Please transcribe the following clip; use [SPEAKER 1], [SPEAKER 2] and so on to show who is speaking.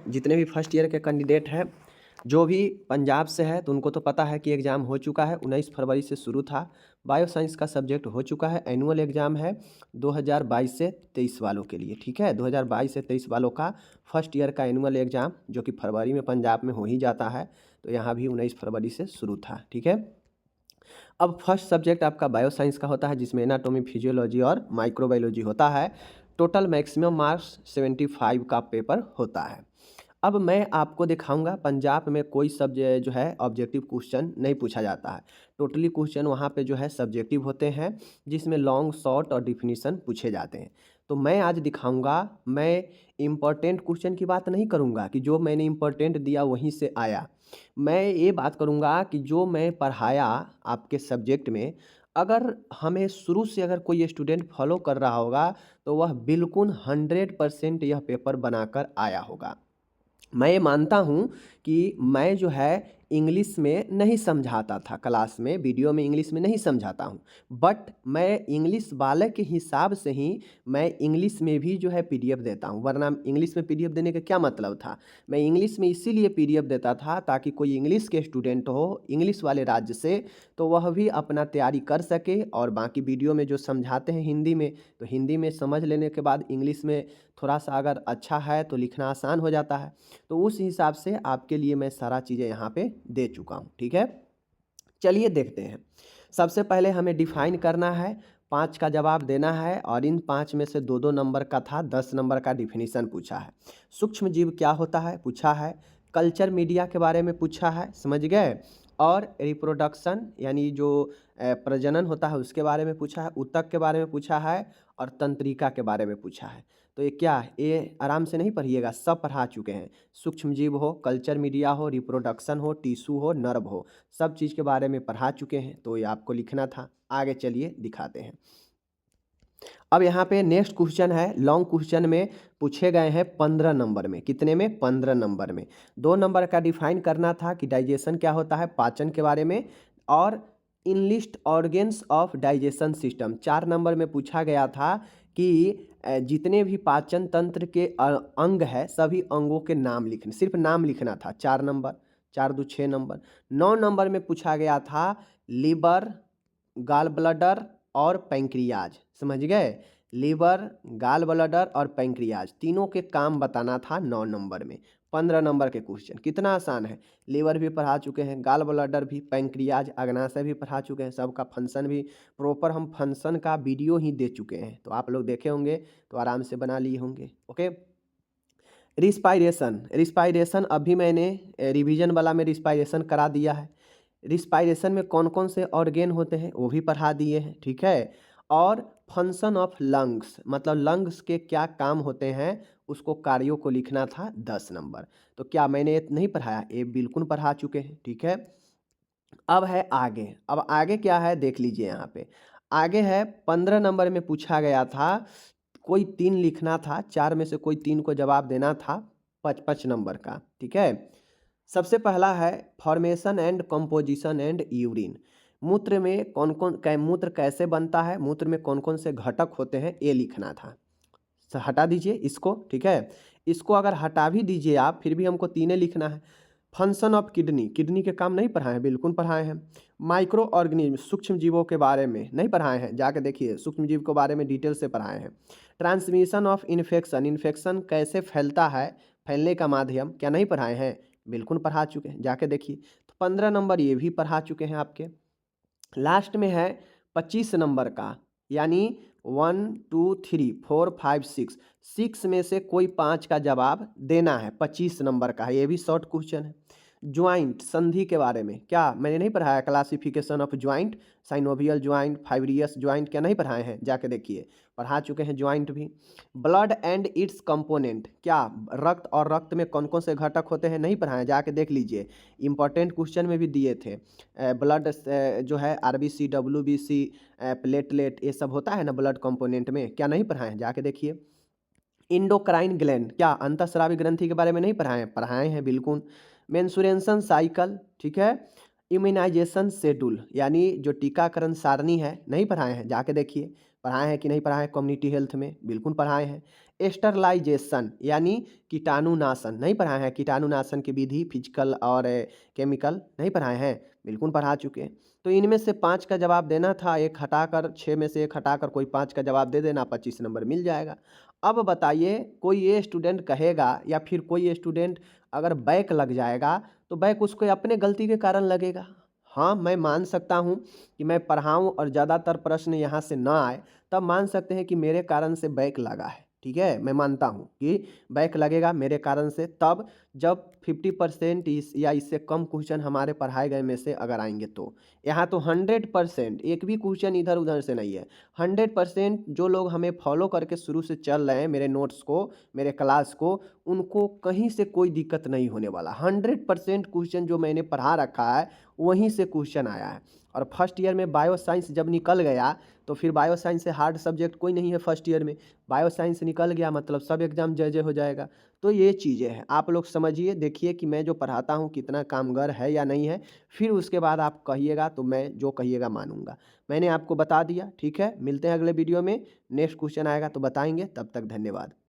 [SPEAKER 1] जितने भी first year के कैंडिडेट हैं, जो भी पंजाब से है तो उनको तो पता है कि एग्ज़ाम हो चुका है, 19 फरवरी से शुरू था। बायो साइंस का सब्जेक्ट हो चुका है, एनुअल एग्ज़ाम है 2022 से 23 वालों के लिए, ठीक है। 2022 से 23 वालों का फर्स्ट ईयर का एनुअल एग्ज़ाम जो कि फरवरी में पंजाब में हो ही जाता है, तो यहाँ भी 19 फरवरी से शुरू था, ठीक है। अब फर्स्ट सब्जेक्ट आपका बायो साइंस का होता है, जिसमें एनाटॉमी, फिजियोलॉजी और माइक्रोबायोलॉजी होता है। टोटल मैक्सिमम मार्क्स 75 का पेपर होता है। अब मैं आपको दिखाऊंगा पंजाब में कोई सब्जेक्ट जो है ऑब्जेक्टिव क्वेश्चन नहीं पूछा जाता है। टोटली क्वेश्चन वहाँ पे जो है सब्जेक्टिव होते हैं, जिसमें लॉन्ग, शॉर्ट और डिफिनीशन पूछे जाते हैं। तो मैं आज दिखाऊंगा, मैं इम्पोर्टेंट क्वेश्चन की बात नहीं करूंगा कि जो मैंने इम्पोर्टेंट दिया वहीं से आया। मैं ये बात करूंगा कि जो मैं पढ़ाया आपके सब्जेक्ट में, अगर हमें शुरू से अगर कोई स्टूडेंट फॉलो कर रहा होगा तो वह बिल्कुल 100% यह पेपर बनाकर आया होगा। मैं ये मानता हूँ कि मैं जो है इंग्लिश में नहीं समझाता था, क्लास में वीडियो में इंग्लिश में नहीं समझाता हूँ, बट मैं इंग्लिश वाले के हिसाब से ही मैं इंग्लिश में भी जो है पीडीएफ देता हूँ। वरना इंग्लिश में पीडीएफ देने का क्या मतलब था? मैं इंग्लिश में इसीलिए पीडीएफ देता था ताकि कोई इंग्लिश के स्टूडेंट हो इंग्लिश वाले राज्य से, तो वह भी अपना तैयारी कर सके, और बाकी वीडियो में जो समझाते हैं हिंदी में, तो हिंदी में समझ लेने के बाद इंग्लिश में थोड़ा सा अगर अच्छा है तो लिखना आसान हो जाता है। तो उस हिसाब से आपके लिए मैं सारा चीज़ें यहाँ पे दे चुका हूँ, ठीक है। चलिए देखते हैं। सबसे पहले हमें डिफाइन करना है, 5 का जवाब देना है, और इन 5 में से 2-2 नंबर का था, 10 नंबर का डिफिनीशन पूछा है। सूक्ष्म जीव क्या होता है पूछा है, कल्चर मीडिया के बारे में पूछा है, समझ गए, और रिप्रोडक्शन यानी जो प्रजनन होता है उसके बारे में पूछा है, ऊतक के बारे में पूछा है, और तंत्रिका के बारे में पूछा है। तो ये क्या है, ये आराम से नहीं पढ़िएगा, सब पढ़ा चुके हैं। सूक्ष्म जीव हो, कल्चर मीडिया हो, रिप्रोडक्शन हो, टिश्यू हो, नर्व हो, सब चीज़ के बारे में पढ़ा चुके हैं, तो ये आपको लिखना था। आगे चलिए दिखाते हैं। अब यहाँ पे नेक्स्ट क्वेश्चन है, लॉन्ग क्वेश्चन में पूछे गए हैं 15 नंबर में। कितने में? 15 नंबर में। 2 नंबर का डिफाइन करना था कि डाइजेशन क्या होता है, पाचन के बारे में, और enlist organs of digestion system. 4 number में पूछा गया था कि जितने भी पाचन तंत्र के अंग है, सभी अंगों के नाम लिखने, सिर्फ नाम लिखना था। 4 नंबर, 4 दो 6 नंबर। 9 नंबर में पूछा गया था लीवर, गाल ब्लडर और पैंक्रियाज, समझ गए। लीवर, गाल ब्लडर और पैंक्रियाज तीनों के काम बताना था 9 नंबर में। 15 नंबर के क्वेश्चन कितना आसान है। लीवर भी पढ़ा चुके हैं, गाल ब्लडर भी, पैंक्रियाज, अग्नाशय भी पढ़ा चुके हैं, सबका फंक्शन भी प्रॉपर हम फंक्शन का वीडियो ही दे चुके हैं, तो आप लोग देखे होंगे तो आराम से बना लिए होंगे। ओके। रिस्पायरेशन, रिस्पायरेशन अभी मैंने रिवीजन वाला में रिस्पायरेशन करा दिया है। रिस्पायरेशन में कौन कौन से ऑर्गेन होते हैं वो भी पढ़ा दिए हैं, ठीक है। और फंक्शन ऑफ लंग्स, मतलब लंग्स के क्या काम होते हैं, उसको कार्यों को लिखना था 10 नंबर। तो क्या मैंने ये नहीं पढ़ाया? ये बिल्कुल पढ़ा चुके हैं, ठीक है। अब है आगे, अब आगे क्या है देख लीजिए यहाँ पे। आगे है 15 नंबर में पूछा गया था, कोई 3 लिखना था, 4 में से कोई 3 को जवाब देना था, 5-5 नंबर का, ठीक है। सबसे पहला है formation and composition and urine. मूत्र में कौन कौन मूत्र कैसे बनता है, मूत्र में कौन कौन से घटक होते हैं, ये लिखना था। हटा दीजिए इसको, ठीक है। इसको अगर हटा भी दीजिए आप, फिर भी हमको तीनों लिखना है। फंक्शन ऑफ किडनी, किडनी के काम नहीं पढ़ाए हैं? बिल्कुल पढ़ाए हैं। माइक्रो ऑर्गेनिज्म, सूक्ष्म जीवों के बारे में नहीं पढ़ाए हैं? जाके देखिए, सूक्ष्म जीव के बारे में डिटेल से पढ़ाए हैं। ट्रांसमिशन ऑफ इन्फेक्शन, इन्फेक्शन कैसे फैलता है, फैलने का माध्यम, क्या नहीं पढ़ाए हैं? बिल्कुल पढ़ा चुके हैं, जाके देखिए। तो 15 नंबर ये भी पढ़ा चुके हैं आपके। लास्ट में है 25 नंबर का, यानी 1 2 3 4 5 6, 6 में से कोई 5 का जवाब देना है। 25 नंबर का है, ये भी शॉर्ट क्वेश्चन है। ज्वाइंट, संधि के बारे में क्या मैंने नहीं पढ़ाया? Classification of joint, synovial joint, फाइब्रियस joint, क्या नहीं पढ़ाए हैं? जाके देखिए, पढ़ा चुके हैं ज्वाइंट भी। ब्लड एंड इट्स कंपोनेंट, क्या रक्त और रक्त में कौन कौन से घटक होते हैं, नहीं पढ़ाए? जाके देख लीजिए, इंपॉर्टेंट क्वेश्चन में भी दिए थे। ब्लड जो है आरबीसी, डब्ल्यूबीसी, प्लेटलेट, ये सब होता है ना ब्लड कंपोनेंट में, क्या नहीं पढ़ाए हैं? जाके देखिए। इंडोक्राइन ग्लैंड, क्या अंतःस्रावी ग्रंथि के बारे में नहीं पढ़ाए हैं? पढ़ाए हैं बिल्कुल। मेंस्ट्रुएशन साइकिल, ठीक है। इम्यूनाइजेशन शेड्यूल, यानी जो टीकाकरण सारणी है, नहीं पढ़ाए हैं? जाके देखिए, पढ़ाए हैं कि नहीं पढ़ाए हैं? कम्युनिटी हेल्थ में बिल्कुल पढ़ाए हैं। स्टरलाइजेशन यानी कीटाणुनाशन नहीं पढ़ाए हैं? कीटाणुनाशन की विधि फिजिकल और केमिकल नहीं पढ़ाए हैं? बिल्कुल पढ़ा चुके हैं। तो इनमें से 5 का जवाब देना था, 1 हटाकर 6 में से 1 हटाकर कोई 5 का जवाब दे देना, 25 नंबर मिल जाएगा। अब बताइए कोई ये स्टूडेंट कहेगा या फिर कोई स्टूडेंट अगर बैक लग जाएगा तो बैक उसको अपने गलती के कारण लगेगा। हाँ, मैं मान सकता हूँ कि मैं पढ़ाऊँ और ज़्यादातर प्रश्न यहाँ से ना आए, तब मान सकते हैं कि मेरे कारण से बैक लगा है। ठीक है, मैं मानता हूँ कि बैक लगेगा मेरे कारण से तब जब 50% इस या इससे कम क्वेश्चन हमारे पढ़ाए गए में से अगर आएंगे तो। यहाँ तो 100% एक भी क्वेश्चन इधर उधर से नहीं है। 100% जो लोग हमें फॉलो करके शुरू से चल रहे हैं, मेरे नोट्स को, मेरे क्लास को, उनको कहीं से कोई दिक्कत नहीं होने वाला। 100% क्वेश्चन जो मैंने पढ़ा रखा है वहीं से क्वेश्चन आया है। और फर्स्ट ईयर में बायो साइंस जब निकल गया तो फिर बायो साइंस से हार्ड सब्जेक्ट कोई नहीं है फर्स्ट ईयर में। बायो साइंस निकल गया मतलब सब एग्जाम जय जय हो जाएगा। तो ये चीज़ें हैं, आप लोग समझिए, देखिए कि मैं जो पढ़ाता हूँ कितना कामगर है या नहीं है। फिर उसके बाद आप कहिएगा तो मैं जो कहिएगा मानूंगा। मैंने आपको बता दिया, ठीक है। मिलते हैं अगले वीडियो में, नेक्स्ट क्वेश्चन आएगा तो बताएंगे। तब तक धन्यवाद।